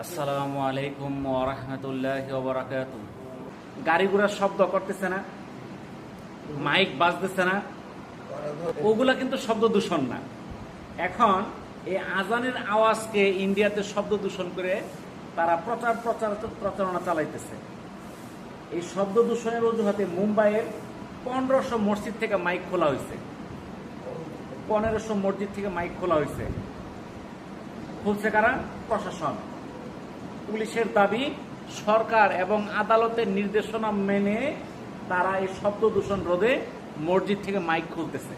আসসালামু আলাইকুম ওয়া রাহমাতুল্লাহি ওয়া বারাকাতুহু। গাড়ি ঘোড়ার শব্দ করতেছে না, মাইক বাজতেছে না, ওগুলা কিন্তু শব্দ দূষণ না। এখন এই আজানের আওয়াজকে ইন্ডিয়াতে শব্দ দূষণ করে তারা প্রচারণা চালাইতেছে। এই শব্দ দূষণের অজুহাতে মুম্বাইয়ের 1500 মসজিদ থেকে মাইক খোলা হয়েছে। 1500 মসজিদ থেকে মাইক খোলা হয়েছে। খুলছে কারা? প্রশাসন। পুলিশের দাবি, সরকার এবং আদালতের নির্দেশনা মেনে তারা এই শব্দ দূষণ রোধে মসজিদ থেকে মাইক খুলতেছে।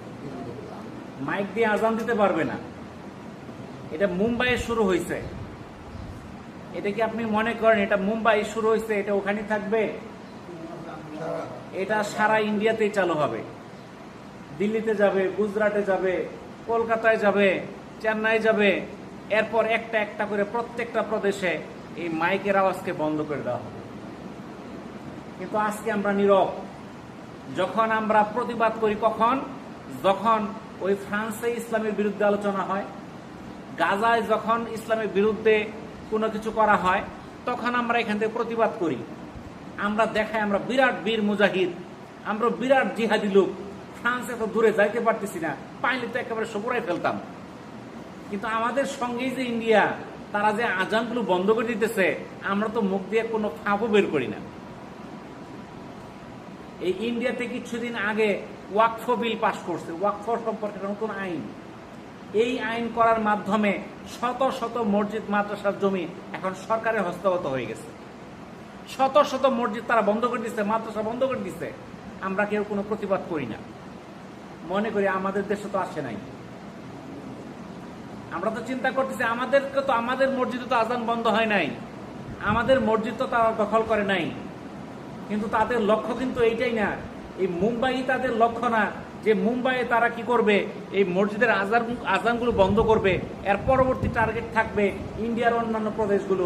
মাইক দিয়ে আজান দিতে পারবে না। এটা মুম্বাইয়ে শুরু হয়েছে। এটা কি আপনি মনে করেন এটা মুম্বাই শুরু হয়েছে, এটা ওখানেই থাকবে? এটা সারা ইন্ডিয়াতেই চালু হবে। দিল্লিতে যাবে, গুজরাটে যাবে, কলকাতায় যাবে, চেন্নাই যাবে। এরপর একটা একটা করে প্রত্যেকটা প্রদেশে এই মাইকের আওয়াজকে বন্ধ করে দেওয়া হবে। কিন্তু আজকে আমরা নীরব। যখন আমরা প্রতিবাদ করি, কখন? যখন ওই ফ্রান্সে ইসলামের বিরুদ্ধে আলোচনা হয়, গাজায় যখন ইসলামের বিরুদ্ধে কোনো কিছু করা হয়, তখন আমরা এখান থেকে প্রতিবাদ করি। আমরা দেখাই আমরা বিরাট বীর মুজাহিদ, আমরা বিরাট জিহাদি লোক। ফ্রান্সে তো দূরে যাইতে পারতেছি না, পাইলে তো একেবারে সবরাই ফেলতাম। কিন্তু আমাদের সঙ্গেই যে ইন্ডিয়া, তারা যে আজানগুলো বন্ধ করে দিতেছে, আমরা তো মুখ দিয়ে কোনো ফাঁপও বের করি না। এই ইন্ডিয়াতে কিছুদিন আগে ওয়াকফ বিল পাস করছে, ওয়াকফ সম্পর্কে নতুন আইন। এই আইন করার মাধ্যমে শত শত মসজিদ মাদ্রাসার জমি এখন সরকারের হস্তগত হয়ে গেছে। শত শত মসজিদ তারা বন্ধ করে দিচ্ছে, মাদ্রাসা বন্ধ করে দিচ্ছে। আমরা কেউ কোনো প্রতিবাদ করি না, মনে করি আমাদের দেশে তো আসে নাই। আমরা তো চিন্তা করতেছি আমাদেরকে তো, আমাদের মসজিদে তো আজান বন্ধ হয় নাই, আমাদের মসজিদ তো তারা দখল করে নাই। কিন্তু তাদের লক্ষ্য কিন্তু এইটাই না। এই মুম্বাই তাদের লক্ষ্য না যে মুম্বাইয়ে তারা কি করবে, এই মসজিদের আজানগুলো বন্ধ করবে। এর পরবর্তী টার্গেট থাকবে ইন্ডিয়ার অন্যান্য প্রদেশগুলো,